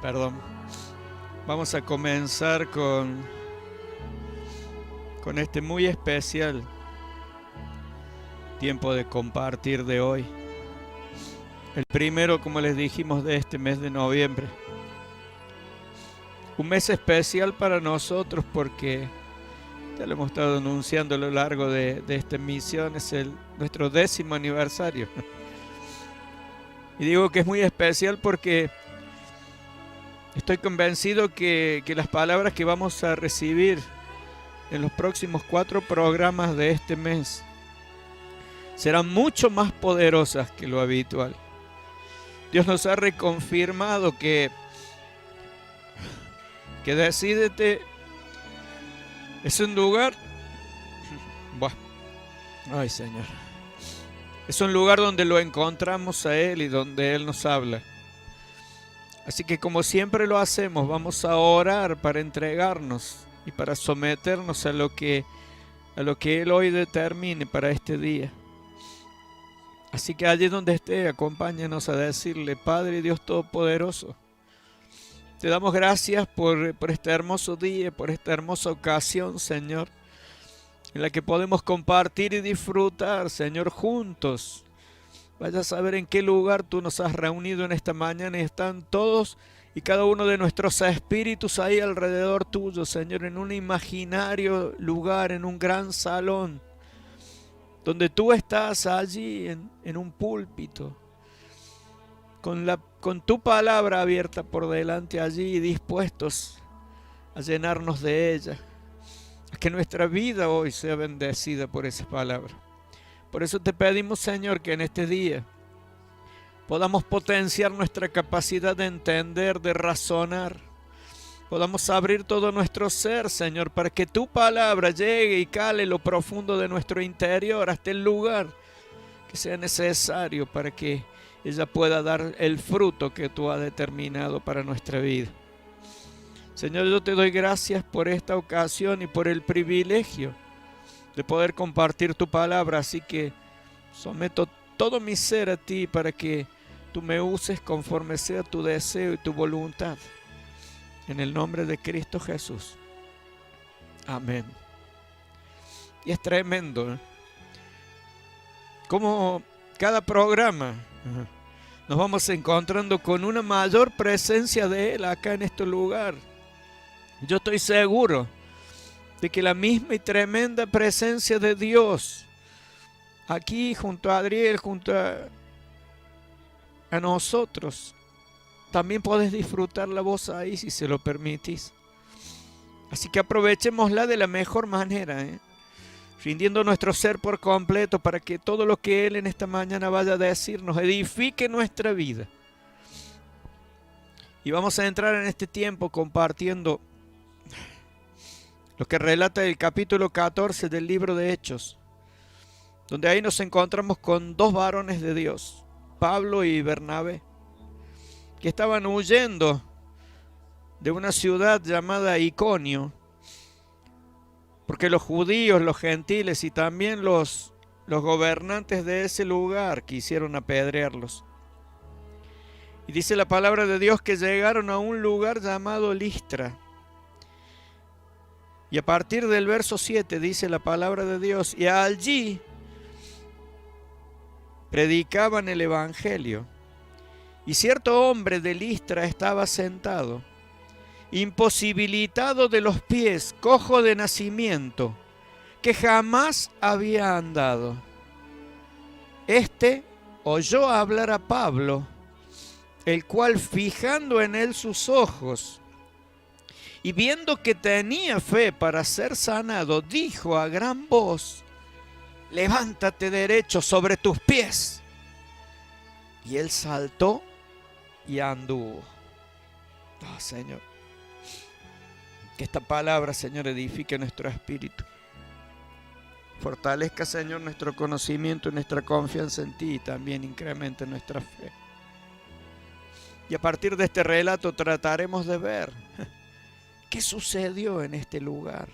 Perdón. Vamos a comenzar con este muy especial tiempo de compartir de hoy. El primero, como les dijimos, de este mes de noviembre. Un mes especial para nosotros porque ya lo hemos estado anunciando a lo largo de esta misión. Es nuestro 10º aniversario. Y digo que es muy especial porque estoy convencido que las palabras que vamos a recibir en los próximos 4 programas de este mes serán mucho más poderosas que lo habitual. Dios nos ha reconfirmado que Decídete es un lugar, ay Señor, es un lugar donde lo encontramos a Él y donde Él nos habla. Así que como siempre lo hacemos, vamos a orar para entregarnos y para someternos a lo que Él hoy determine para este día. Así que allí donde esté, acompáñanos a decirle: Padre Dios Todopoderoso, te damos gracias por este hermoso día, por esta hermosa ocasión, Señor, en la que podemos compartir y disfrutar, Señor, juntos. Vaya a saber en qué lugar tú nos has reunido en esta mañana y están todos y cada uno de nuestros espíritus ahí alrededor tuyo, Señor, en un imaginario lugar, en un gran salón, donde tú estás allí en un púlpito, con tu palabra abierta por delante allí, dispuestos a llenarnos de ella, a que nuestra vida hoy sea bendecida por esa palabra. Por eso te pedimos, Señor, que en este día podamos potenciar nuestra capacidad de entender, de razonar, podamos abrir todo nuestro ser, Señor, para que tu palabra llegue y cale lo profundo de nuestro interior hasta el lugar que sea necesario para que ella pueda dar el fruto que tú has determinado para nuestra vida. Señor, yo te doy gracias por esta ocasión y por el privilegio de poder compartir tu palabra, así que someto todo mi ser a ti para que tú me uses conforme sea tu deseo y tu voluntad. En el nombre de Cristo Jesús. Amén. Y es tremendo, ¿eh? Como cada programa nos vamos encontrando con una mayor presencia de Él acá en este lugar. Yo estoy seguro de que la misma y tremenda presencia de Dios aquí junto a Adriel, junto a nosotros, también podés disfrutarla vos ahí si se lo permitís. Así que aprovechémosla de la mejor manera, rindiendo nuestro ser por completo para que todo lo que Él en esta mañana vaya a decirnos edifique nuestra vida. Y vamos a entrar en este tiempo compartiendo lo que relata el capítulo 14 del libro de Hechos, donde ahí nos encontramos con 2 varones de Dios, Pablo y Bernabé, que estaban huyendo de una ciudad llamada Iconio, porque los judíos, los gentiles y también los gobernantes de ese lugar quisieron apedrearlos. Y dice la palabra de Dios que llegaron a un lugar llamado Listra. Y a partir del verso 7 dice la palabra de Dios: y allí predicaban el evangelio. Y cierto hombre de Listra estaba sentado, imposibilitado de los pies, cojo de nacimiento, que jamás había andado. Este oyó hablar a Pablo, el cual, fijando en él sus ojos y viendo que tenía fe para ser sanado, dijo a gran voz: levántate derecho sobre tus pies. Y él saltó y anduvo. Oh, Señor, que esta palabra, Señor, edifique nuestro espíritu. Fortalezca, Señor, nuestro conocimiento y nuestra confianza en ti, y también incremente nuestra fe. Y a partir de este relato trataremos de ver qué sucedió en este lugar,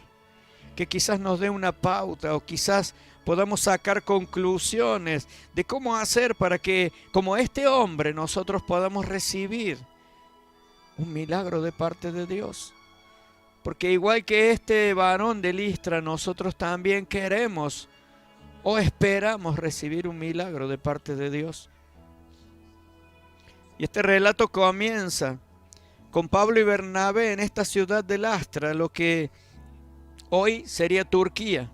que quizás nos dé una pauta o quizás podamos sacar conclusiones de cómo hacer para que, como este hombre, nosotros podamos recibir un milagro de parte de Dios. Porque igual que este varón de Listra, nosotros también queremos o esperamos recibir un milagro de parte de Dios. Y este relato comienza con Pablo y Bernabé en esta ciudad de Listra, lo que hoy sería Turquía.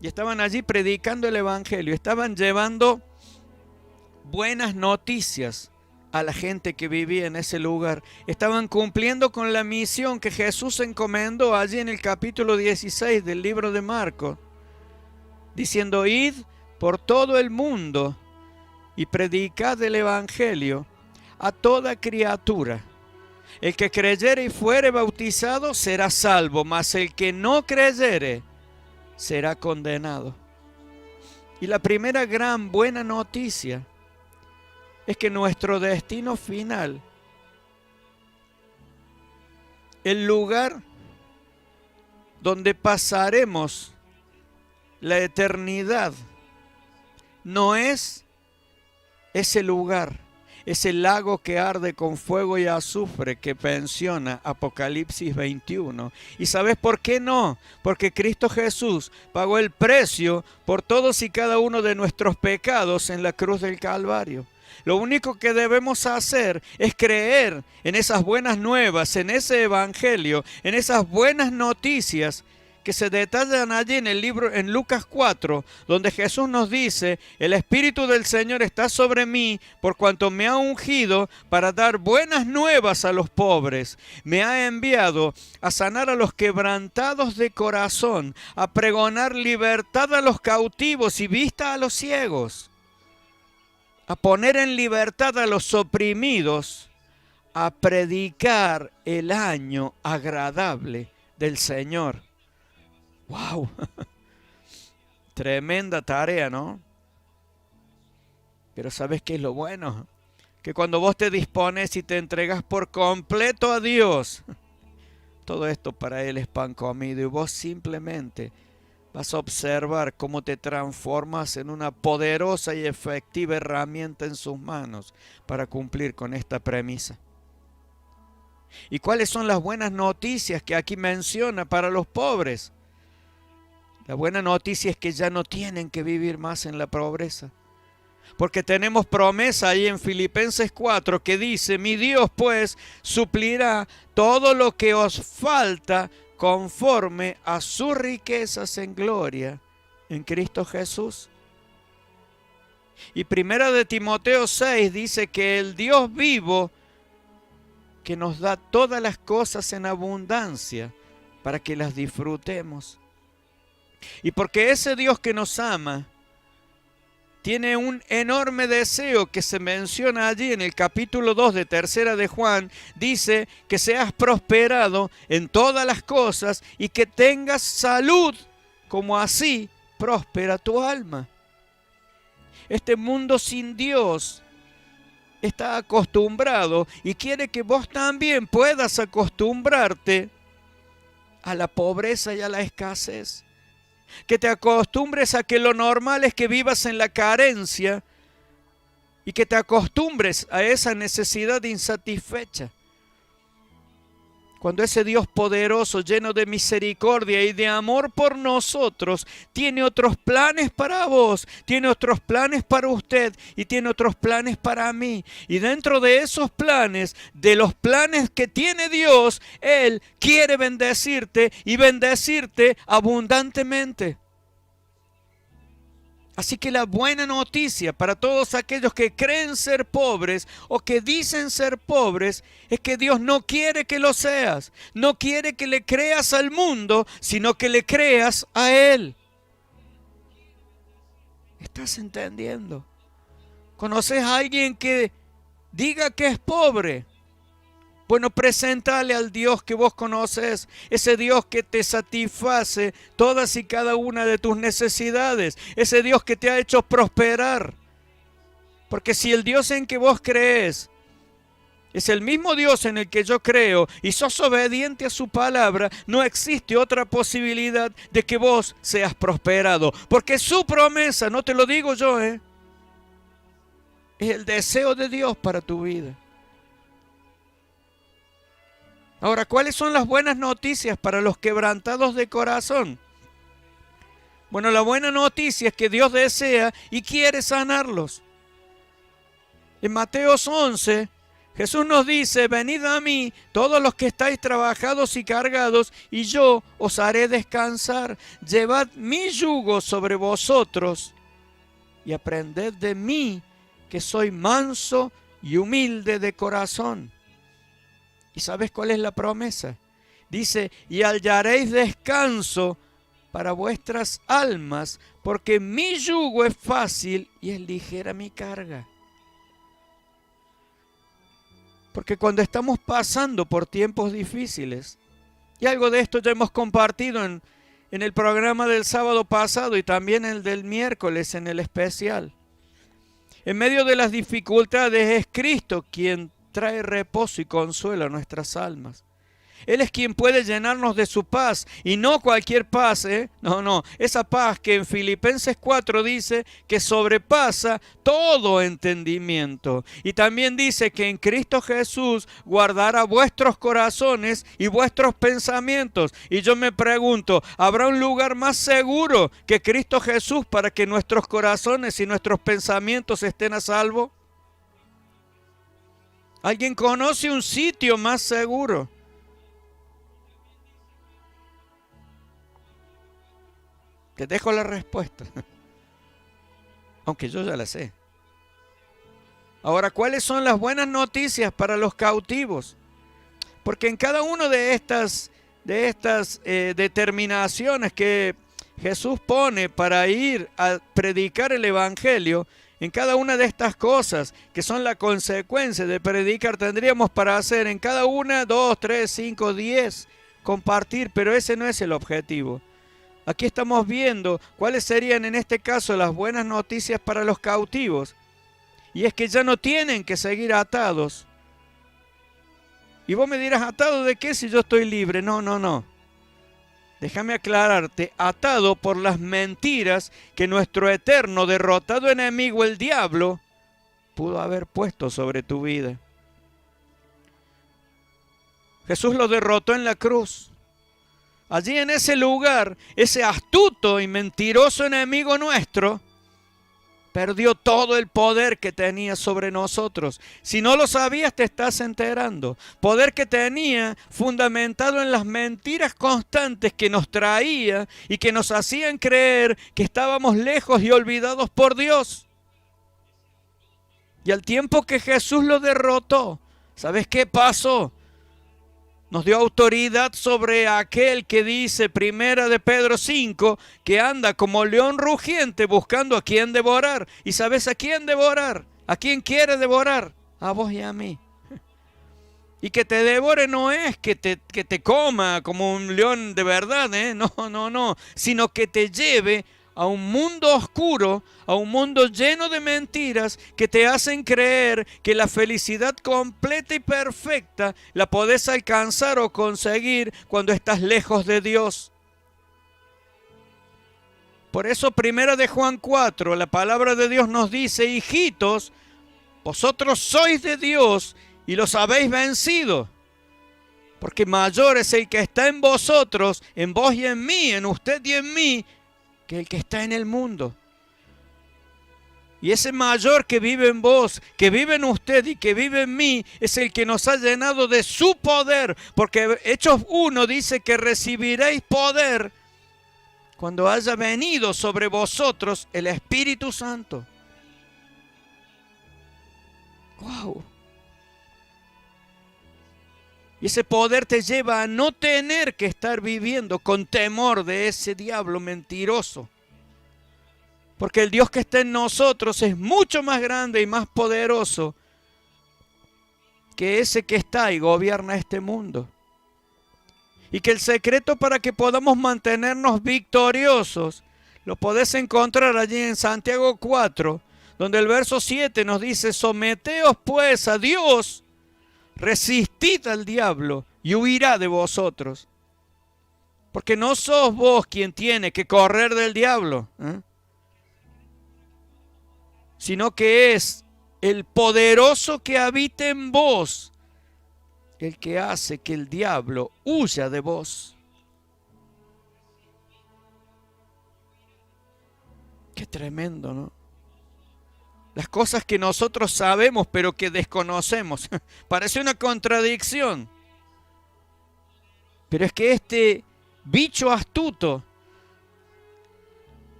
Y estaban allí predicando el evangelio, estaban llevando buenas noticias a la gente que vivía en ese lugar. Estaban cumpliendo con la misión que Jesús encomendó allí en el capítulo 16 del libro de Marcos, diciendo: id por todo el mundo y predicad el evangelio a toda criatura. El que creyere y fuere bautizado será salvo, mas el que no creyere será condenado. Y la primera gran buena noticia es que nuestro destino final, el lugar donde pasaremos la eternidad, no es ese lugar, ese lago que arde con fuego y azufre que menciona Apocalipsis 21. ¿Y sabes por qué no? Porque Cristo Jesús pagó el precio por todos y cada uno de nuestros pecados en la cruz del Calvario. Lo único que debemos hacer es creer en esas buenas nuevas, en ese evangelio, en esas buenas noticias que se detallan allí en el libro, en Lucas 4, donde Jesús nos dice: el Espíritu del Señor está sobre mí, por cuanto me ha ungido para dar buenas nuevas a los pobres. Me ha enviado a sanar a los quebrantados de corazón, a pregonar libertad a los cautivos y vista a los ciegos, a poner en libertad a los oprimidos, a predicar el año agradable del Señor. ¡Wow! Tremenda tarea, ¿no? Pero ¿sabes qué es lo bueno? Que cuando vos te dispones y te entregas por completo a Dios, todo esto para Él es pan comido, y vos simplemente vas a observar cómo te transformas en una poderosa y efectiva herramienta en sus manos para cumplir con esta premisa. ¿Y cuáles son las buenas noticias que aquí menciona para los pobres? La buena noticia es que ya no tienen que vivir más en la pobreza. Porque tenemos promesa ahí en Filipenses 4 que dice: mi Dios pues suplirá todo lo que os falta conforme a sus riquezas en gloria en Cristo Jesús. Y primera de Timoteo 6 dice que el Dios vivo, que nos da todas las cosas en abundancia para que las disfrutemos. Y porque ese Dios que nos ama tiene un enorme deseo que se menciona allí en el capítulo 2 de Tercera de Juan, dice que seas prosperado en todas las cosas y que tengas salud, como así próspera tu alma. Este mundo sin Dios está acostumbrado y quiere que vos también puedas acostumbrarte a la pobreza y a la escasez. Que te acostumbres a que lo normal es que vivas en la carencia y que te acostumbres a esa necesidad insatisfecha. Cuando ese Dios poderoso, lleno de misericordia y de amor por nosotros, tiene otros planes para vos, tiene otros planes para usted y tiene otros planes para mí. Y dentro de esos planes, de los planes que tiene Dios, Él quiere bendecirte y bendecirte abundantemente. Así que la buena noticia para todos aquellos que creen ser pobres o que dicen ser pobres es que Dios no quiere que lo seas. No quiere que le creas al mundo, sino que le creas a Él. ¿Estás entendiendo? ¿Conoces a alguien que diga que es pobre? Bueno, preséntale al Dios que vos conoces, ese Dios que te satisface todas y cada una de tus necesidades, ese Dios que te ha hecho prosperar. Porque si el Dios en que vos crees es el mismo Dios en el que yo creo y sos obediente a su palabra, no existe otra posibilidad de que vos seas prosperado. Porque su promesa, no te lo digo yo, es el deseo de Dios para tu vida. Ahora, ¿cuáles son las buenas noticias para los quebrantados de corazón? Bueno, la buena noticia es que Dios desea y quiere sanarlos. En Mateo 11, Jesús nos dice: venid a mí todos los que estáis trabajados y cargados, y yo os haré descansar. Llevad mi yugo sobre vosotros y aprended de mí, que soy manso y humilde de corazón. ¿Y sabes cuál es la promesa? Dice: y hallaréis descanso para vuestras almas, porque mi yugo es fácil y es ligera mi carga. Porque cuando estamos pasando por tiempos difíciles, y algo de esto ya hemos compartido en el programa del sábado pasado y también el del miércoles en el especial. En medio de las dificultades es Cristo quien trae reposo y consuelo a nuestras almas. Él es quien puede llenarnos de su paz, y no cualquier paz, No, esa paz que en Filipenses 4 dice que sobrepasa todo entendimiento. Y también dice que en Cristo Jesús guardará vuestros corazones y vuestros pensamientos. Y yo me pregunto, ¿habrá un lugar más seguro que Cristo Jesús para que nuestros corazones y nuestros pensamientos estén a salvo? ¿Alguien conoce un sitio más seguro? Te dejo la respuesta, aunque yo ya la sé. Ahora, ¿cuáles son las buenas noticias para los cautivos? Porque en cada una de estas determinaciones que Jesús pone para ir a predicar el Evangelio, en cada una de estas cosas que son la consecuencia de predicar, tendríamos para hacer en cada una 2, 3, 5, 10, compartir, pero ese no es el objetivo. Aquí estamos viendo cuáles serían en este caso las buenas noticias para los cautivos. Y es que ya no tienen que seguir atados. Y vos me dirás, ¿atado de qué si yo estoy libre? No. Déjame aclararte, atado por las mentiras que nuestro eterno derrotado enemigo, el diablo, pudo haber puesto sobre tu vida. Jesús lo derrotó en la cruz. Allí en ese lugar, ese astuto y mentiroso enemigo nuestro perdió todo el poder que tenía sobre nosotros. Si no lo sabías, te estás enterando. Poder que tenía fundamentado en las mentiras constantes que nos traía y que nos hacían creer que estábamos lejos y olvidados por Dios. Y al tiempo que Jesús lo derrotó, ¿sabes qué pasó? Nos dio autoridad sobre aquel que dice, primera de Pedro 5, que anda como león rugiente buscando a quién devorar. ¿Y sabes a quién devorar? ¿A quién quiere devorar? A vos y a mí. Y que te devore no es que te coma como un león de verdad, no, sino que te lleve a un mundo oscuro, a un mundo lleno de mentiras que te hacen creer que la felicidad completa y perfecta la podés alcanzar o conseguir cuando estás lejos de Dios. Por eso, primera de Juan 4, la palabra de Dios nos dice: hijitos, vosotros sois de Dios y los habéis vencido, porque mayor es el que está en vosotros, en vos y en mí, en usted y en mí, que el que está en el mundo. Y ese mayor que vive en vos, que vive en usted y que vive en mí, es el que nos ha llenado de su poder. Porque Hechos 1 dice que recibiréis poder cuando haya venido sobre vosotros el Espíritu Santo. ¡Wow! Y ese poder te lleva a no tener que estar viviendo con temor de ese diablo mentiroso. Porque el Dios que está en nosotros es mucho más grande y más poderoso que ese que está y gobierna este mundo. Y que el secreto para que podamos mantenernos victoriosos lo podés encontrar allí en Santiago 4, donde el verso 7 nos dice: someteos pues a Dios, resistid al diablo y huirá de vosotros. Porque no sos vos quien tiene que correr del diablo, sino que es el poderoso que habita en vos el que hace que el diablo huya de vos. Qué tremendo, ¿no? Las cosas que nosotros sabemos pero que desconocemos. Parece una contradicción. Pero es que este bicho astuto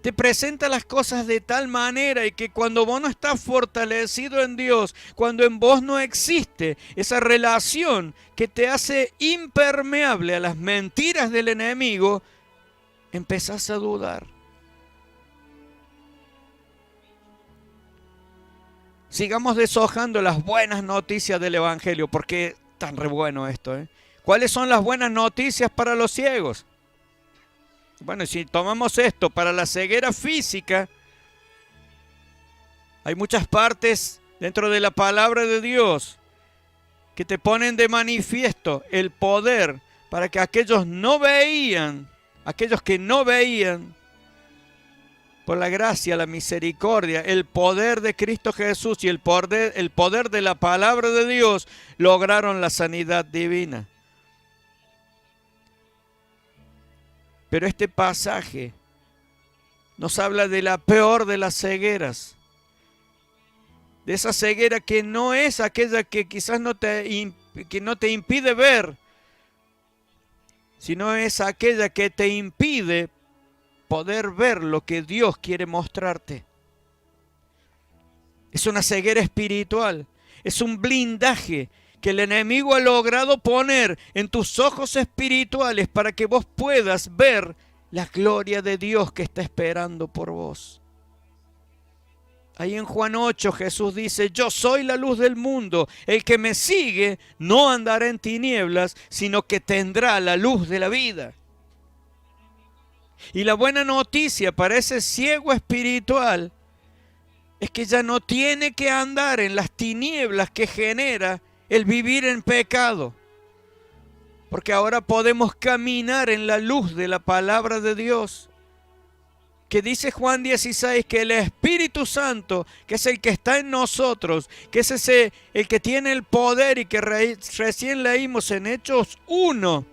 te presenta las cosas de tal manera y que cuando vos no estás fortalecido en Dios, cuando en vos no existe esa relación que te hace impermeable a las mentiras del enemigo, empezás a dudar. Sigamos deshojando las buenas noticias del Evangelio, porque es tan re bueno esto, ¿eh? ¿Cuáles son las buenas noticias para los ciegos? Bueno, si tomamos esto para la ceguera física, hay muchas partes dentro de la palabra de Dios que te ponen de manifiesto el poder para que aquellos que no veían, por la gracia, la misericordia, el poder de Cristo Jesús y el poder de la palabra de Dios, lograron la sanidad divina. Pero este pasaje nos habla de la peor de las cegueras. De esa ceguera que no es aquella que quizás no te impide ver, sino es aquella que te impide poder ver lo que Dios quiere mostrarte. Es una ceguera espiritual, es un blindaje que el enemigo ha logrado poner en tus ojos espirituales para que vos puedas ver la gloria de Dios que está esperando por vos. Ahí en Juan 8 Jesús dice: yo soy la luz del mundo, el que me sigue no andará en tinieblas, sino que tendrá la luz de la vida. Y la buena noticia para ese ciego espiritual es que ya no tiene que andar en las tinieblas que genera el vivir en pecado, porque ahora podemos caminar en la luz de la palabra de Dios, que dice Juan 16 que el Espíritu Santo, que es el que está en nosotros, que es el que tiene el poder y que recién leímos en Hechos 1,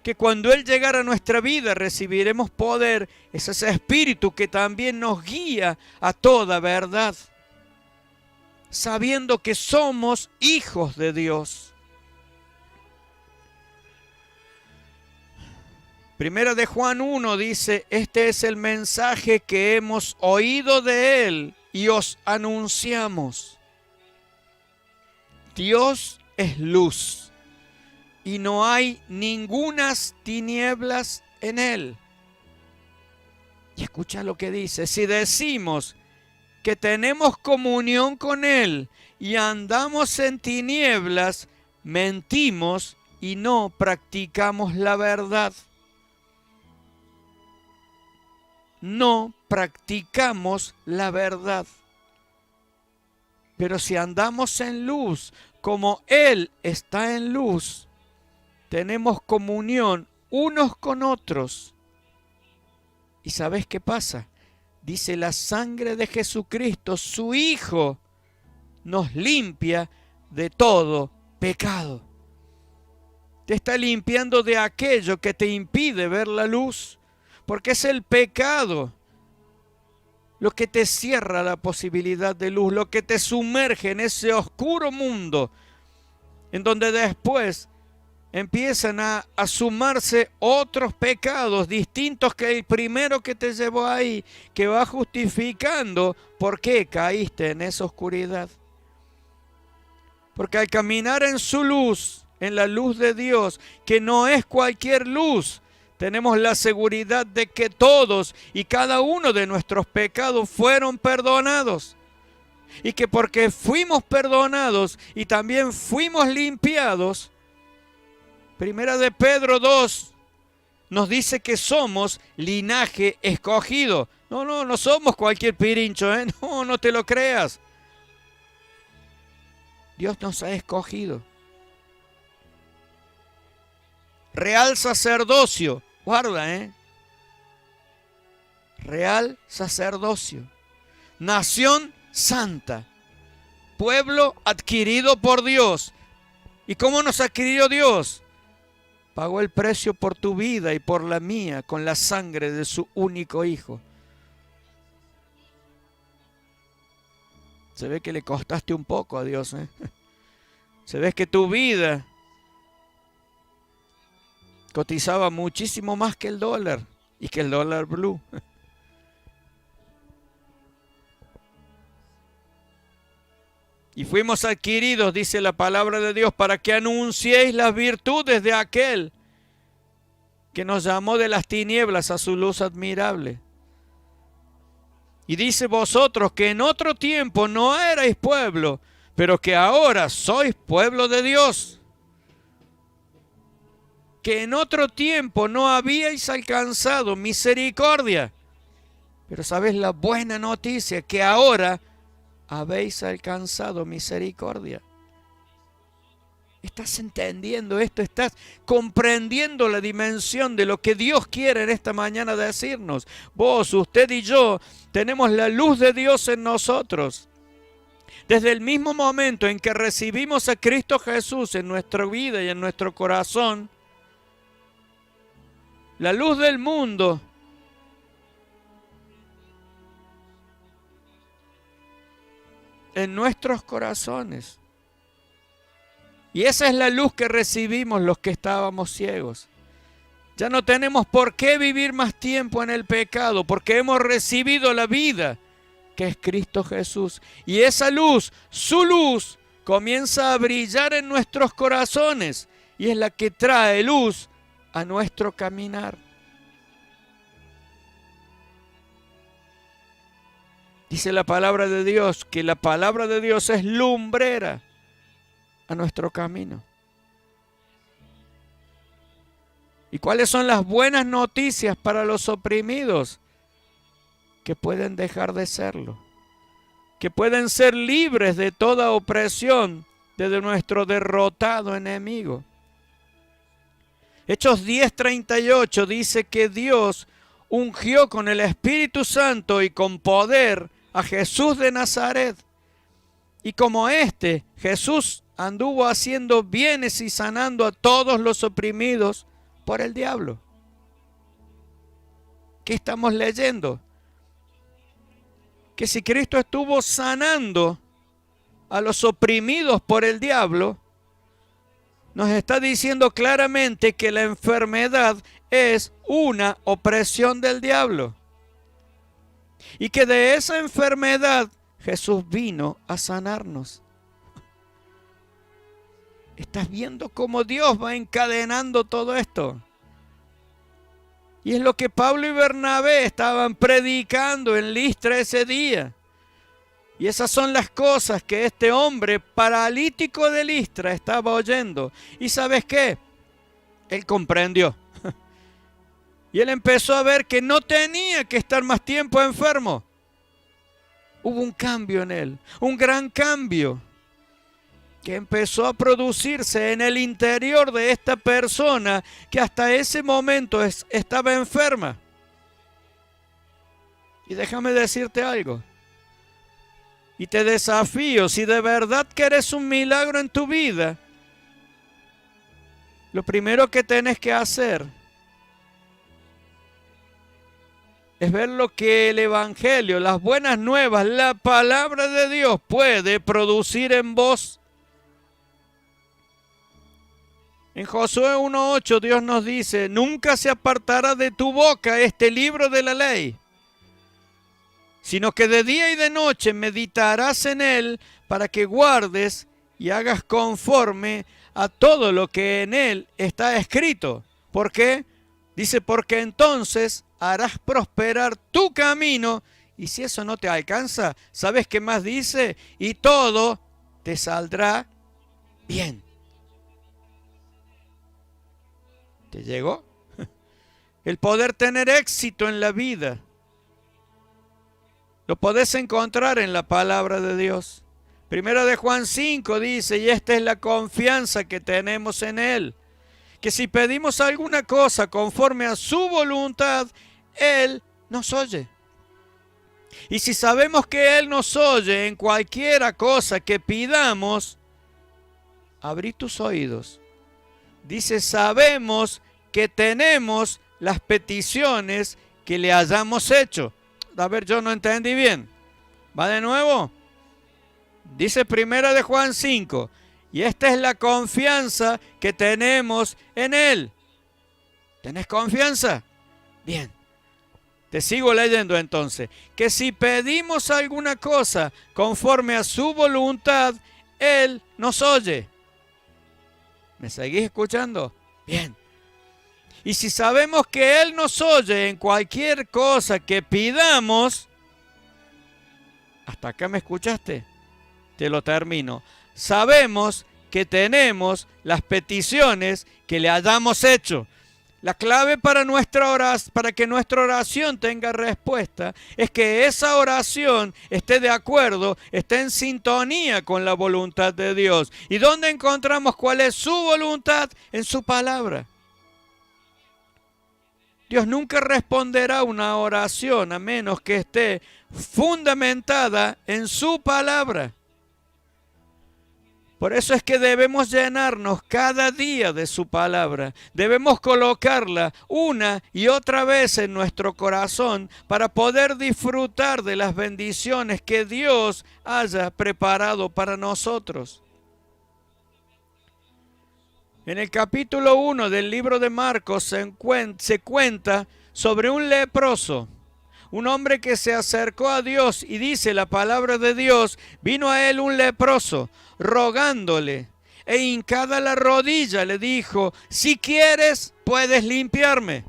que cuando Él llegara a nuestra vida recibiremos poder, es ese Espíritu que también nos guía a toda verdad, sabiendo que somos hijos de Dios. Primera de Juan 1 dice: este es el mensaje que hemos oído de Él y os anunciamos. Dios es luz y no hay ningunas tinieblas en Él. Y escucha lo que dice: si decimos que tenemos comunión con Él y andamos en tinieblas, mentimos y no practicamos la verdad. No practicamos la verdad. Pero si andamos en luz, como Él está en luz, tenemos comunión unos con otros. ¿Y sabes qué pasa? Dice: la sangre de Jesucristo, su Hijo, nos limpia de todo pecado. Te está limpiando de aquello que te impide ver la luz, porque es el pecado lo que te cierra la posibilidad de luz, lo que te sumerge en ese oscuro mundo, en donde después empiezan a sumarse otros pecados distintos que el primero que te llevó ahí, que va justificando por qué caíste en esa oscuridad. Porque al caminar en su luz, en la luz de Dios, que no es cualquier luz, tenemos la seguridad de que todos y cada uno de nuestros pecados fueron perdonados. Y que porque fuimos perdonados y también fuimos limpiados, Primera de Pedro 2 nos dice que somos linaje escogido. No somos cualquier pirincho, ¿eh? No te lo creas. Dios nos ha escogido. Real sacerdocio, guarda, ¿eh? Real sacerdocio. Nación santa. Pueblo adquirido por Dios. ¿Y cómo nos adquirió Dios? Pagó el precio por tu vida y por la mía con la sangre de su único Hijo. Se ve que le costaste un poco a Dios, ¿eh? Se ve que tu vida cotizaba muchísimo más que el dólar y que el dólar blue. Y fuimos adquiridos, dice la palabra de Dios, para que anunciéis las virtudes de aquel que nos llamó de las tinieblas a su luz admirable. Y dice vosotros que en otro tiempo no erais pueblo, pero que ahora sois pueblo de Dios. Que en otro tiempo no habíais alcanzado misericordia. Pero sabes la buena noticia, que ahora habéis alcanzado misericordia. ¿Estás entendiendo esto? ¿Estás comprendiendo la dimensión de lo que Dios quiere en esta mañana decirnos? Vos, usted y yo tenemos la luz de Dios en nosotros. Desde el mismo momento en que recibimos a Cristo Jesús en nuestra vida y en nuestro corazón, la luz del mundo en nuestros corazones. Y esa es la luz que recibimos los que estábamos ciegos. Ya no tenemos por qué vivir más tiempo en el pecado, porque hemos recibido la vida que es Cristo Jesús. Y esa luz, su luz, comienza a brillar en nuestros corazones y es la que trae luz a nuestro caminar. Dice la palabra de Dios que la palabra de Dios es lumbrera a nuestro camino. ¿Y cuáles son las buenas noticias para los oprimidos? Que pueden dejar de serlo, que pueden ser libres de toda opresión de nuestro derrotado enemigo. Hechos 10:38 dice que Dios ungió con el Espíritu Santo y con poder a Jesús de Nazaret. Y como Jesús anduvo haciendo bienes y sanando a todos los oprimidos por el diablo. ¿Qué estamos leyendo? Que si Cristo estuvo sanando a los oprimidos por el diablo, nos está diciendo claramente que la enfermedad es una opresión del diablo. Y que de esa enfermedad Jesús vino a sanarnos. ¿Estás viendo cómo Dios va encadenando todo esto? Y es lo que Pablo y Bernabé estaban predicando en Listra ese día. Y esas son las cosas que este hombre paralítico de Listra estaba oyendo. ¿Y sabes qué? Él comprendió. Y él empezó a ver que no tenía que estar más tiempo enfermo. Hubo un cambio en él, un gran cambio, que empezó a producirse en el interior de esta persona que hasta ese momento estaba enferma. Y déjame decirte algo. Y te desafío, si de verdad quieres un milagro en tu vida, lo primero que tienes que hacer es ver lo que el Evangelio, las buenas nuevas, la palabra de Dios puede producir en vos. En Josué 1:8 Dios nos dice, nunca se apartará de tu boca este libro de la ley, sino que de día y de noche meditarás en él para que guardes y hagas conforme a todo lo que en él está escrito. ¿Por qué? Dice, porque entonces harás prosperar tu camino, y si eso no te alcanza, ¿sabes qué más dice? Y todo te saldrá bien. ¿Te llegó? El poder tener éxito en la vida lo podés encontrar en la palabra de Dios. Primera de Juan 5 dice, y esta es la confianza que tenemos en Él, que si pedimos alguna cosa conforme a su voluntad, Él nos oye. Y si sabemos que Él nos oye en cualquiera cosa que pidamos, abrí tus oídos. Dice, sabemos que tenemos las peticiones que le hayamos hecho. A ver, yo no entendí bien. ¿Va de nuevo? Dice 1 de Juan 5. Y esta es la confianza que tenemos en Él. ¿Tenés confianza? Bien. Te sigo leyendo entonces. Que si pedimos alguna cosa conforme a su voluntad, Él nos oye. ¿Me seguís escuchando? Bien. Y si sabemos que Él nos oye en cualquier cosa que pidamos, ¿hasta acá me escuchaste? Te lo termino. Sabemos que tenemos las peticiones que le hayamos hecho. La clave para que nuestra oración tenga respuesta es que esa oración esté de acuerdo, esté en sintonía con la voluntad de Dios. ¿Y dónde encontramos cuál es su voluntad? En su palabra. Dios nunca responderá una oración a menos que esté fundamentada en su palabra. Por eso es que debemos llenarnos cada día de su palabra. Debemos colocarla una y otra vez en nuestro corazón para poder disfrutar de las bendiciones que Dios haya preparado para nosotros. En el capítulo 1 del libro de Marcos se cuenta sobre un leproso. Un hombre que se acercó a Dios y dice la palabra de Dios, vino a él un leproso, rogándole, e hincada la rodilla le dijo, si quieres, puedes limpiarme.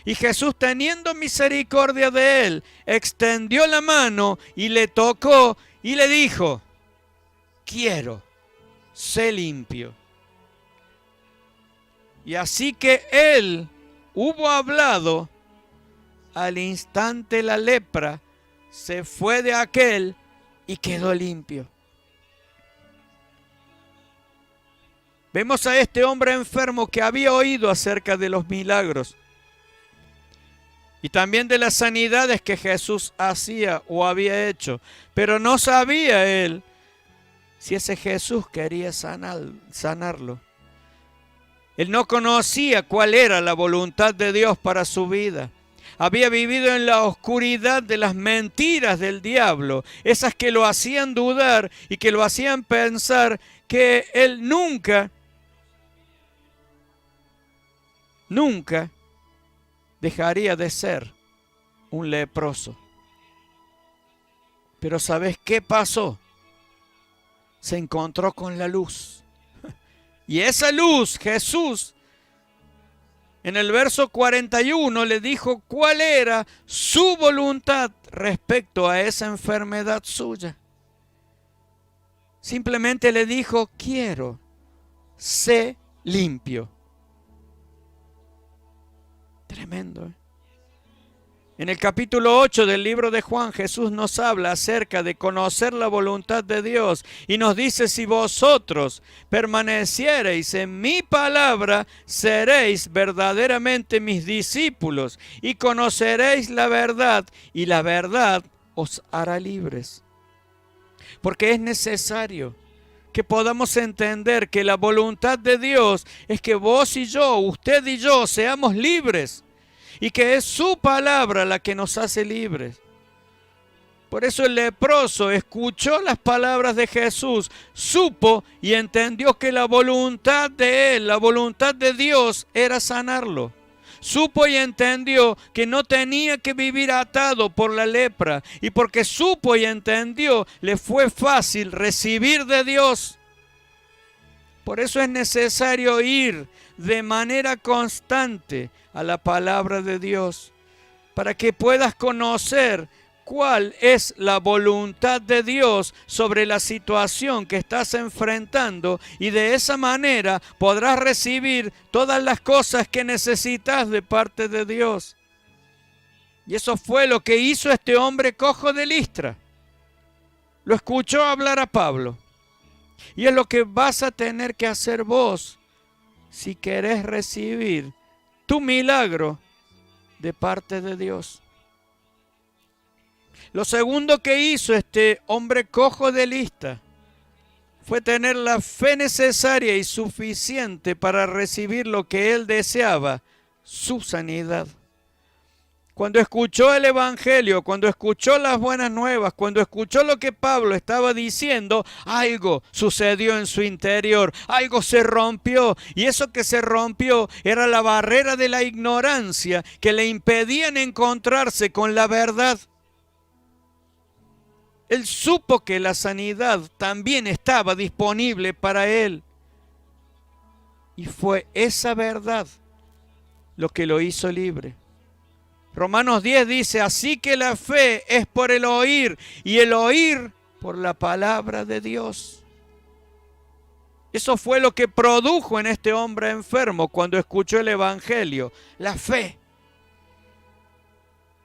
Y Jesús, teniendo misericordia de él, extendió la mano y le tocó y le dijo, quiero, sé limpio. Y así que él hubo hablado, al instante la lepra se fue de aquel y quedó limpio. Vemos a este hombre enfermo que había oído acerca de los milagros y también de las sanidades que Jesús hacía o había hecho, pero no sabía él si ese Jesús quería sanarlo. Él no conocía cuál era la voluntad de Dios para su vida. Había vivido en la oscuridad de las mentiras del diablo, esas que lo hacían dudar y que lo hacían pensar que él nunca dejaría de ser un leproso. Pero ¿sabes qué pasó? Se encontró con la luz. Y esa luz, Jesús, en el verso 41 le dijo cuál era su voluntad respecto a esa enfermedad suya. Simplemente le dijo, quiero, sé limpio. Tremendo, ¿eh? En el capítulo 8 del libro de Juan, Jesús nos habla acerca de conocer la voluntad de Dios y nos dice, si vosotros permaneciereis en mi palabra, seréis verdaderamente mis discípulos y conoceréis la verdad y la verdad os hará libres. Porque es necesario que podamos entender que la voluntad de Dios es que vos y yo, usted y yo, seamos libres. Y que es su palabra la que nos hace libres. Por eso el leproso escuchó las palabras de Jesús, supo y entendió que la voluntad de él, la voluntad de Dios era sanarlo. Supo y entendió que no tenía que vivir atado por la lepra. Y porque supo y entendió, le fue fácil recibir de Dios. Por eso es necesario ir de manera constante a la palabra de Dios, para que puedas conocer cuál es la voluntad de Dios sobre la situación que estás enfrentando, y de esa manera podrás recibir todas las cosas que necesitas de parte de Dios. Y eso fue lo que hizo este hombre cojo de Listra. Lo escuchó hablar a Pablo. Y es lo que vas a tener que hacer vos si querés recibir tu milagro de parte de Dios. Lo segundo que hizo este hombre cojo de Listra fue tener la fe necesaria y suficiente para recibir lo que él deseaba, su sanidad. Cuando escuchó el Evangelio, cuando escuchó las buenas nuevas, cuando escuchó lo que Pablo estaba diciendo, algo sucedió en su interior, algo se rompió. Y eso que se rompió era la barrera de la ignorancia que le impedían encontrarse con la verdad. Él supo que la sanidad también estaba disponible para él. Y fue esa verdad lo que lo hizo libre. Romanos 10 dice, así que la fe es por el oír y el oír por la palabra de Dios. Eso fue lo que produjo en este hombre enfermo cuando escuchó el Evangelio, la fe.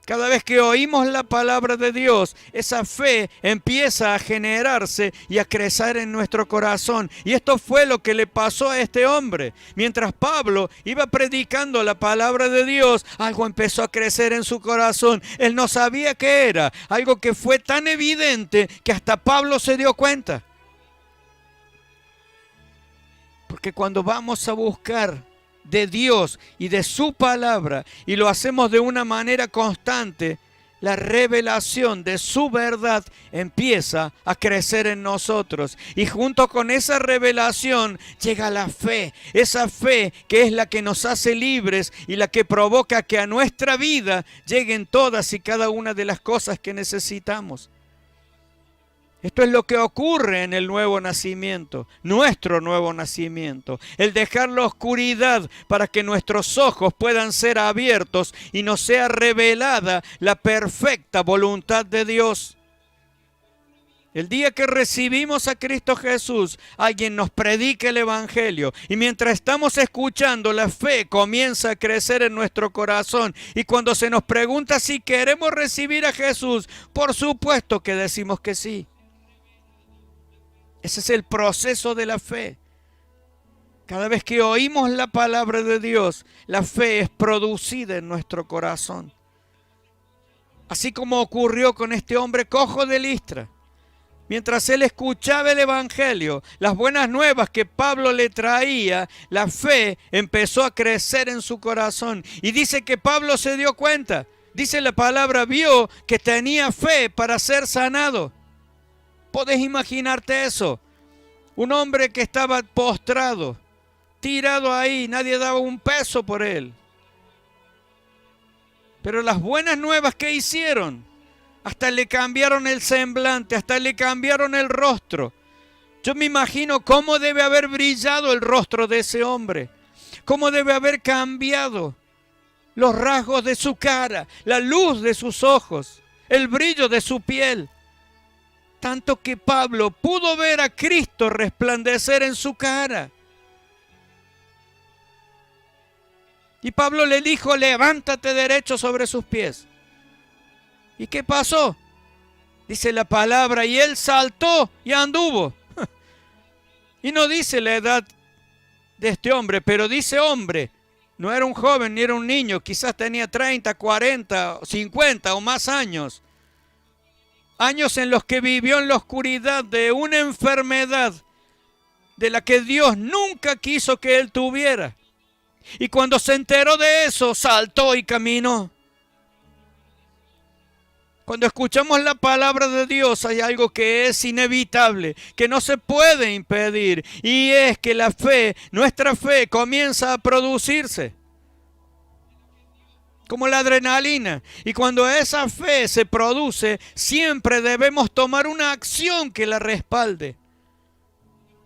Cada vez que oímos la palabra de Dios, esa fe empieza a generarse y a crecer en nuestro corazón. Y esto fue lo que le pasó a este hombre. Mientras Pablo iba predicando la palabra de Dios, algo empezó a crecer en su corazón. Él no sabía qué era, algo que fue tan evidente que hasta Pablo se dio cuenta. Porque cuando vamos a buscar de Dios y de su palabra, y lo hacemos de una manera constante, la revelación de su verdad empieza a crecer en nosotros. Y junto con esa revelación llega la fe, esa fe que es la que nos hace libres y la que provoca que a nuestra vida lleguen todas y cada una de las cosas que necesitamos. Esto es lo que ocurre en el nuevo nacimiento, nuestro nuevo nacimiento. El dejar la oscuridad para que nuestros ojos puedan ser abiertos y nos sea revelada la perfecta voluntad de Dios. El día que recibimos a Cristo Jesús, alguien nos predica el Evangelio. Y mientras estamos escuchando, la fe comienza a crecer en nuestro corazón. Y cuando se nos pregunta si queremos recibir a Jesús, por supuesto que decimos que sí. Ese es el proceso de la fe. Cada vez que oímos la palabra de Dios, la fe es producida en nuestro corazón. Así como ocurrió con este hombre cojo de Listra. Mientras él escuchaba el Evangelio, las buenas nuevas que Pablo le traía, la fe empezó a crecer en su corazón. Y dice que Pablo se dio cuenta. Dice la palabra, vio que tenía fe para ser sanado. ¿Podés imaginarte eso? Un hombre que estaba postrado, tirado ahí, nadie daba un peso por él. Pero las buenas nuevas que hicieron, hasta le cambiaron el semblante, hasta le cambiaron el rostro. Yo me imagino cómo debe haber brillado el rostro de ese hombre, cómo debe haber cambiado los rasgos de su cara, la luz de sus ojos, el brillo de su piel. Tanto que Pablo pudo ver a Cristo resplandecer en su cara. Y Pablo le dijo, levántate derecho sobre sus pies. ¿Y qué pasó? Dice la palabra, y él saltó y anduvo. Y no dice la edad de este hombre, pero dice hombre. No era un joven ni era un niño, quizás tenía 30, 40, 50 o más años. Años en los que vivió en la oscuridad de una enfermedad de la que Dios nunca quiso que él tuviera. Y cuando se enteró de eso, saltó y caminó. Cuando escuchamos la palabra de Dios hay algo que es inevitable, que no se puede impedir. Y es que la fe, nuestra fe, comienza a producirse. Como la adrenalina. Y cuando esa fe se produce, siempre debemos tomar una acción que la respalde.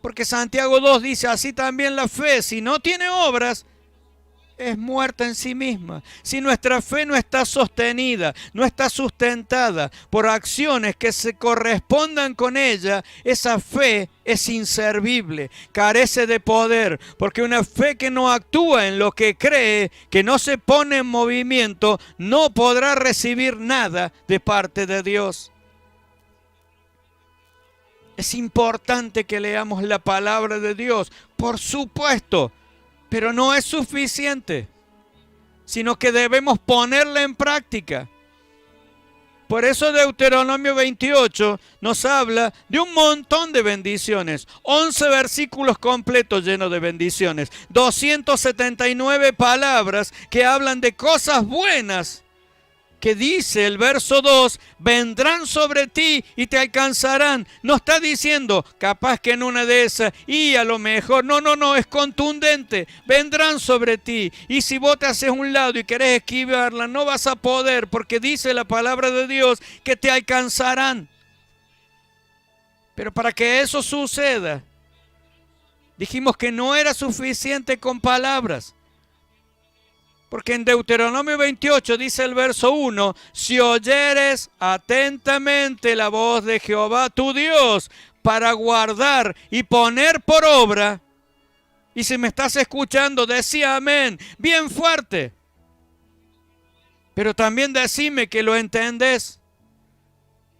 Porque Santiago 2 dice, así también la fe, si no tiene obras, es muerta en sí misma. Si nuestra fe no está sostenida, no está sustentada por acciones que se correspondan con ella, esa fe es inservible, carece de poder, porque una fe que no actúa en lo que cree, que no se pone en movimiento, no podrá recibir nada de parte de Dios. Es importante que leamos la palabra de Dios, por supuesto, pero no es suficiente, sino que debemos ponerla en práctica. Por eso Deuteronomio 28 nos habla de un montón de bendiciones. 11 versículos completos llenos de bendiciones. 279 palabras que hablan de cosas buenas. Que dice el verso 2, vendrán sobre ti y te alcanzarán. No está diciendo, capaz que en una de esas, y a lo mejor, no, es contundente. Vendrán sobre ti. Y si vos te haces un lado y querés esquivarla, no vas a poder, porque dice la palabra de Dios que te alcanzarán. Pero para que eso suceda, dijimos que no era suficiente con palabras. Porque en Deuteronomio 28 dice el verso 1, si oyeres atentamente la voz de Jehová tu Dios para guardar y poner por obra, y si me estás escuchando, decía amén, bien fuerte. Pero también decime que lo entendés.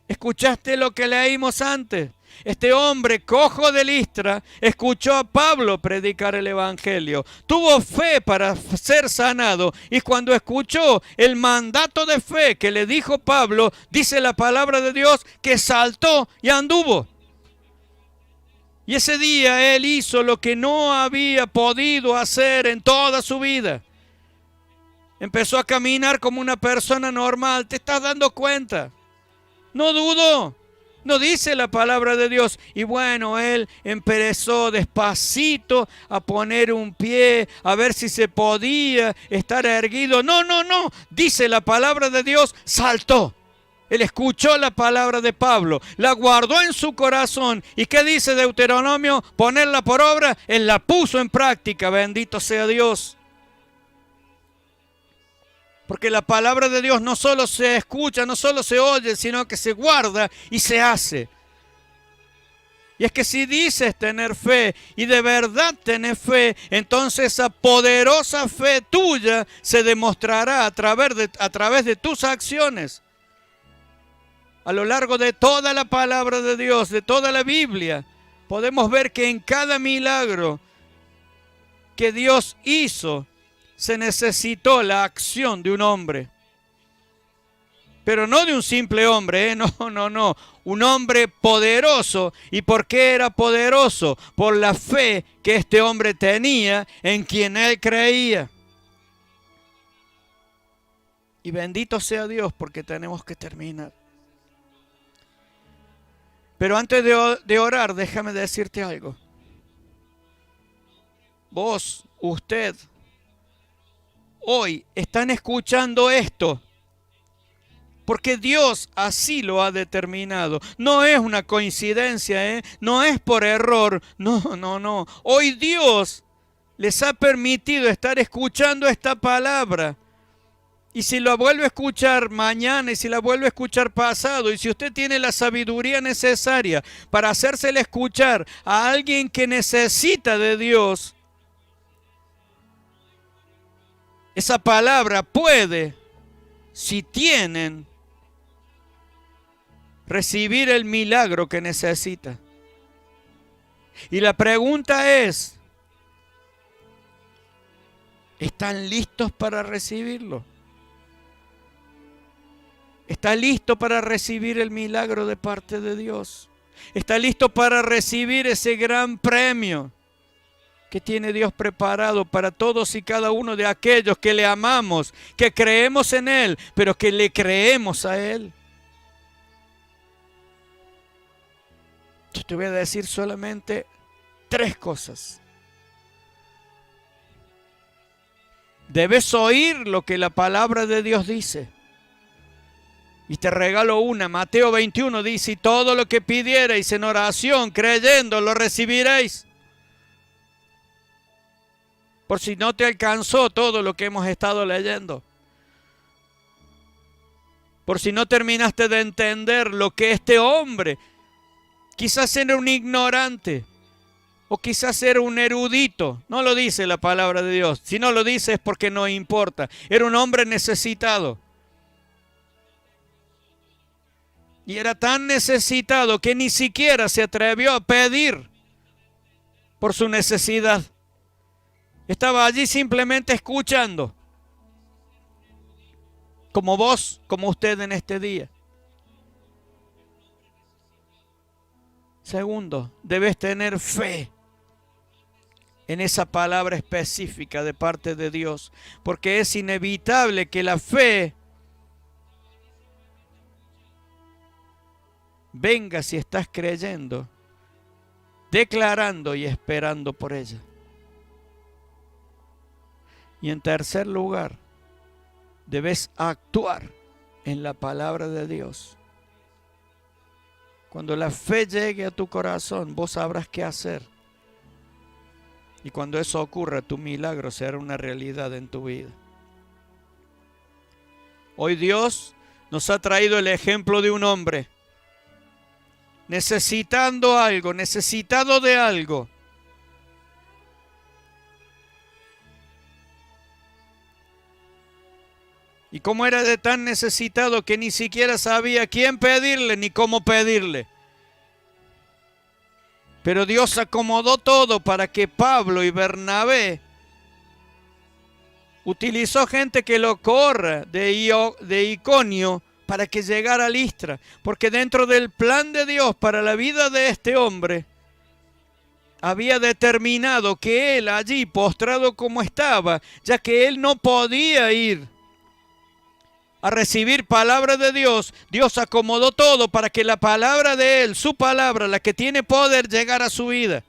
¿Escuchaste lo que leímos antes? Este hombre cojo de Listra escuchó a Pablo predicar el evangelio. Tuvo fe para ser sanado y cuando escuchó el mandato de fe que le dijo Pablo, dice la palabra de Dios que saltó y anduvo. Y ese día él hizo lo que no había podido hacer en toda su vida. Empezó a caminar como una persona normal. ¿Te estás dando cuenta? No dudó. No dice la palabra de Dios. Y bueno, él empezó despacito a poner un pie, a ver si se podía estar erguido. No. Dice la palabra de Dios, saltó. Él escuchó la palabra de Pablo, la guardó en su corazón. ¿Y qué dice Deuteronomio? Ponerla por obra. Él la puso en práctica. Bendito sea Dios. Porque la palabra de Dios no solo se escucha, no solo se oye, sino que se guarda y se hace. Y es que si dices tener fe y de verdad tenés fe, entonces esa poderosa fe tuya se demostrará a través de tus acciones. A lo largo de toda la palabra de Dios, de toda la Biblia, podemos ver que en cada milagro que Dios hizo, se necesitó la acción de un hombre. Pero no de un simple hombre, no. Un hombre poderoso. ¿Y por qué era poderoso? Por la fe que este hombre tenía en quien él creía. Y bendito sea Dios porque tenemos que terminar. Pero antes de orar, déjame decirte algo. Vos, usted, hoy están escuchando esto porque Dios así lo ha determinado. No es una coincidencia, no es por error. No. Hoy Dios les ha permitido estar escuchando esta palabra. Y si la vuelve a escuchar mañana y si la vuelve a escuchar pasado, y si usted tiene la sabiduría necesaria para hacérsela escuchar a alguien que necesita de Dios, esa palabra puede, si tienen, recibir el milagro que necesita. Y la pregunta es, ¿están listos para recibirlo? ¿Está listo para recibir el milagro de parte de Dios? ¿Está listo para recibir ese gran premio que tiene Dios preparado para todos y cada uno de aquellos que le amamos, que creemos en Él, pero que le creemos a Él? Yo te voy a decir solamente 3 cosas. Debes oír lo que la palabra de Dios dice. Y te regalo una. Mateo 21 dice, y todo lo que pidierais en oración, creyendo, lo recibiréis. Por si no te alcanzó todo lo que hemos estado leyendo. Por si no terminaste de entender lo que este hombre, quizás era un ignorante, o quizás era un erudito. No lo dice la palabra de Dios. Si no lo dice es porque no importa. Era un hombre necesitado. Y era tan necesitado que ni siquiera se atrevió a pedir por su necesidad. Estaba allí simplemente escuchando. Como vos, como usted en este día. Segundo, debes tener fe en esa palabra específica de parte de Dios, porque es inevitable que la fe venga si estás creyendo, declarando y esperando por ella. Y en tercer lugar, debes actuar en la palabra de Dios. Cuando la fe llegue a tu corazón, vos sabrás qué hacer. Y cuando eso ocurra, tu milagro será una realidad en tu vida. Hoy Dios nos ha traído el ejemplo de un hombre necesitando algo, necesitado de algo. Y como era de tan necesitado que ni siquiera sabía quién pedirle ni cómo pedirle. Pero Dios acomodó todo para que Pablo y Bernabé utilizó gente que lo corra de Iconio para que llegara a Listra. Porque dentro del plan de Dios para la vida de este hombre, había determinado que él allí, postrado como estaba, ya que él no podía ir a recibir palabra de Dios, Dios acomodó todo para que la palabra de él, su palabra, la que tiene poder, llegara a su vida.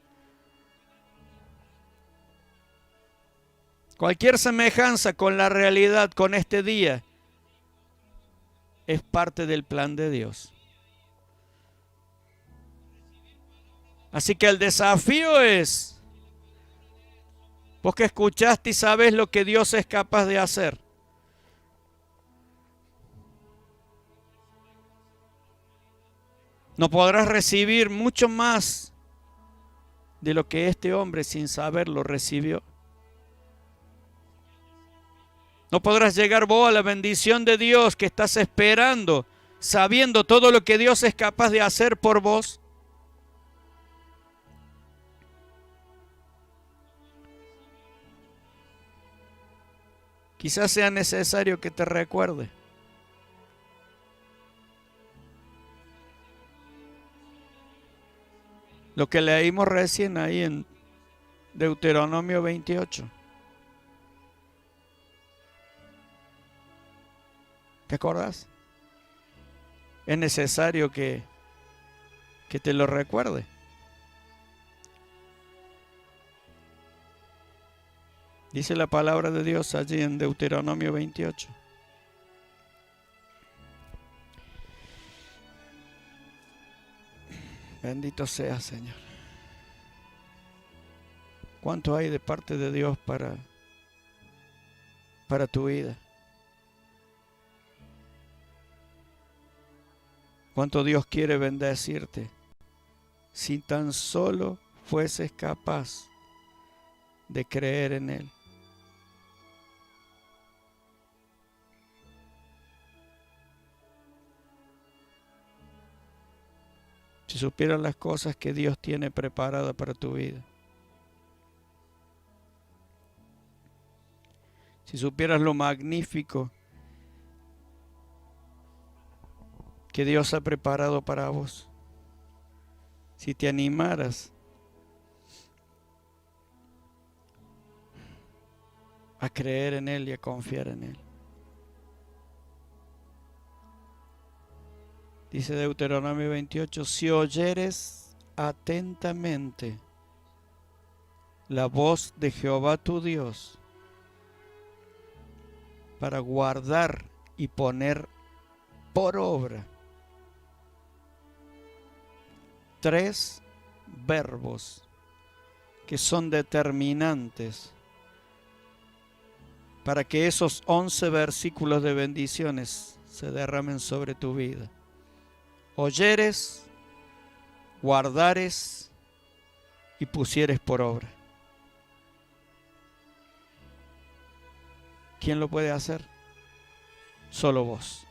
Cualquier semejanza con la realidad, con este día, es parte del plan de Dios. Así que el desafío es, vos que escuchaste y sabes lo que Dios es capaz de hacer, no podrás recibir mucho más de lo que este hombre sin saberlo recibió. No podrás llegar vos a la bendición de Dios que estás esperando, sabiendo todo lo que Dios es capaz de hacer por vos. Quizás sea necesario que te recuerde lo que leímos recién ahí en Deuteronomio 28. ¿Te acordás? Es necesario que te lo recuerde. Dice la palabra de Dios allí en Deuteronomio 28. Bendito sea, Señor. ¿Cuánto hay de parte de Dios para tu vida? ¿Cuánto Dios quiere bendecirte? Si tan solo fueses capaz de creer en Él. Si supieras las cosas que Dios tiene preparadas para tu vida. Si supieras lo magnífico que Dios ha preparado para vos. Si te animaras a creer en Él y a confiar en Él. Dice Deuteronomio 28, si oyeres atentamente la voz de Jehová tu Dios para guardar y poner por obra 3 verbos que son determinantes para que esos 11 versículos de bendiciones se derramen sobre tu vida. Oyeres, guardares y pusieres por obra. ¿Quién lo puede hacer? Solo vos.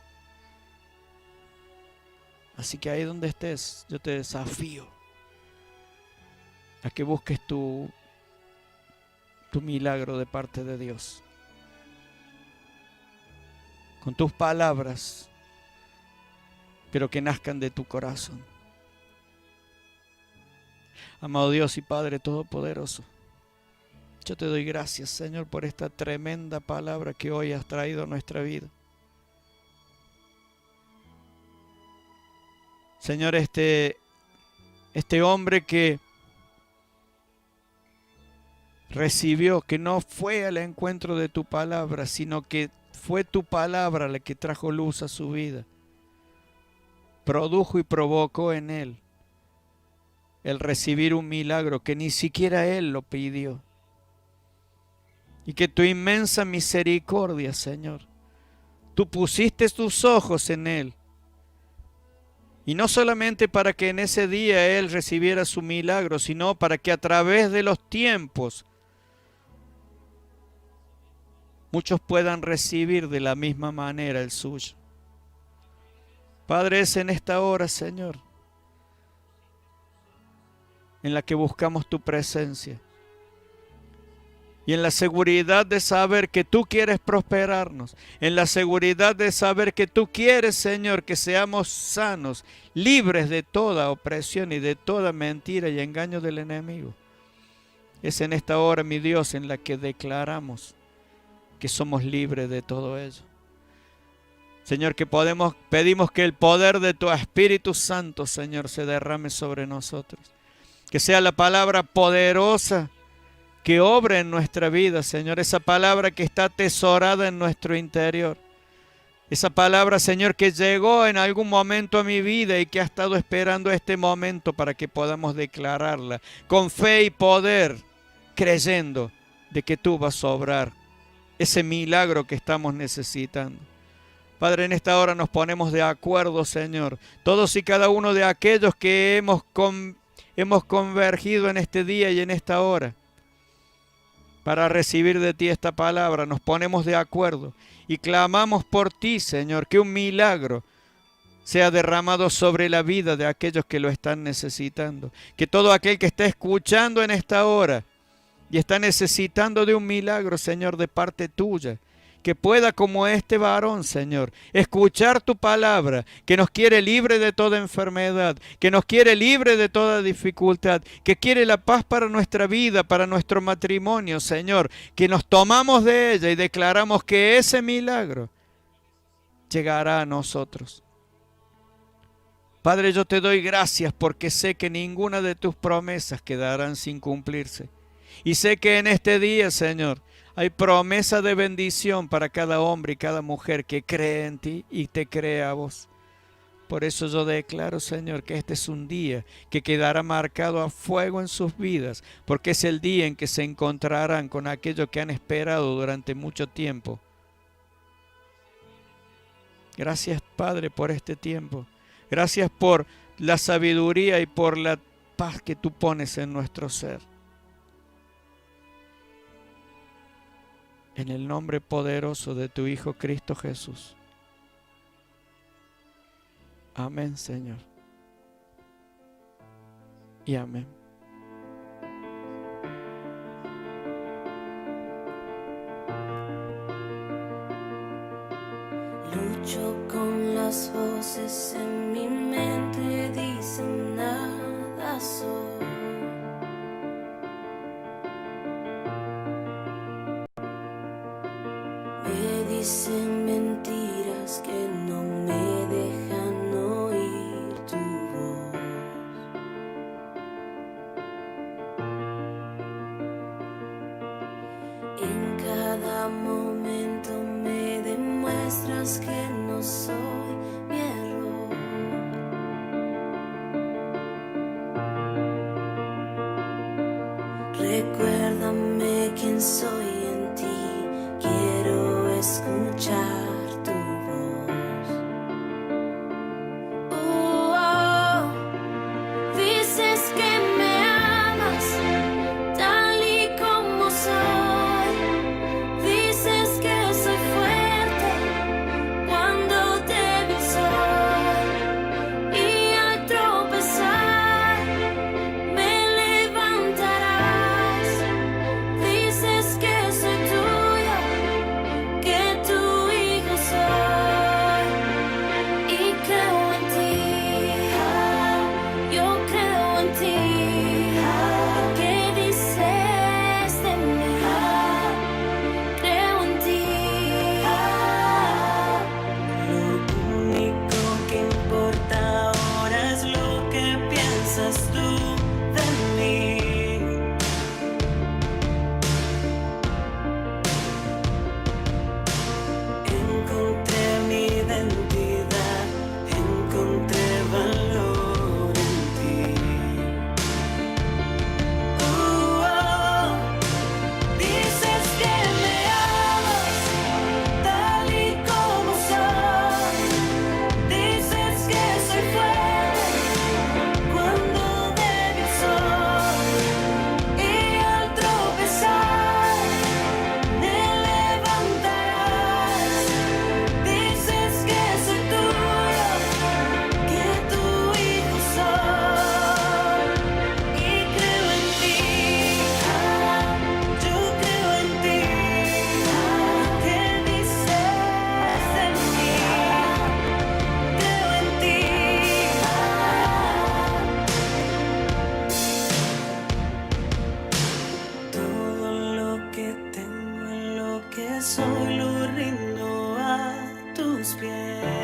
Así que ahí donde estés, yo te desafío a que busques tu milagro de parte de Dios. Con tus palabras, pero que nazcan de tu corazón. Amado Dios y Padre Todopoderoso, yo te doy gracias, Señor, por esta tremenda palabra que hoy has traído a nuestra vida. Señor, este hombre que recibió, que no fue al encuentro de tu palabra, sino que fue tu palabra la que trajo luz a su vida, produjo y provocó en él el recibir un milagro que ni siquiera él lo pidió. Y que tu inmensa misericordia, Señor, tú pusiste tus ojos en él. Y no solamente para que en ese día él recibiera su milagro, sino para que a través de los tiempos muchos puedan recibir de la misma manera el suyo. Padre, es en esta hora, Señor, en la que buscamos tu presencia. Y en la seguridad de saber que tú quieres prosperarnos. En la seguridad de saber que tú quieres, Señor, que seamos sanos, libres de toda opresión y de toda mentira y engaño del enemigo. Es en esta hora, mi Dios, en la que declaramos que somos libres de todo ello. Señor, que pedimos que el poder de tu Espíritu Santo, Señor, se derrame sobre nosotros. Que sea la palabra poderosa que obra en nuestra vida, Señor. Esa palabra que está atesorada en nuestro interior. Esa palabra, Señor, que llegó en algún momento a mi vida y que ha estado esperando este momento para que podamos declararla con fe y poder, creyendo de que tú vas a obrar ese milagro que estamos necesitando. Padre, en esta hora nos ponemos de acuerdo, Señor, todos y cada uno de aquellos que hemos convergido en este día y en esta hora para recibir de ti esta palabra. Nos ponemos de acuerdo y clamamos por ti, Señor, que un milagro sea derramado sobre la vida de aquellos que lo están necesitando. Que todo aquel que está escuchando en esta hora y está necesitando de un milagro, Señor, de parte tuya, que pueda, como este varón, Señor, escuchar tu palabra, que nos quiere libre de toda enfermedad, que nos quiere libre de toda dificultad, que quiere la paz para nuestra vida, para nuestro matrimonio, Señor, que nos tomamos de ella y declaramos que ese milagro llegará a nosotros. Padre, yo te doy gracias porque sé que ninguna de tus promesas quedarán sin cumplirse. Y sé que en este día, Señor, hay promesa de bendición para cada hombre y cada mujer que cree en ti y te cree a vos. Por eso yo declaro, Señor, que este es un día que quedará marcado a fuego en sus vidas, porque es el día en que se encontrarán con aquello que han esperado durante mucho tiempo. Gracias, Padre, por este tiempo. Gracias por la sabiduría y por la paz que tú pones en nuestro ser. En el nombre poderoso de tu Hijo Cristo Jesús. Amén, Señor. Y amén. Lucho con las voces en mi mente, dicen nada soy. Me dicen mentiras que no me dejan oír tu voz. En cada momento me demuestras que no soy mi error. Recuérdame quién soy en ti. Quiero escuchar tu voz. Dices que me amas tal y como soy. Dices que soy fuerte cuando débil soy. Y al tropezar me levantarás. Dices que pues hoy lo rindo a tus pies.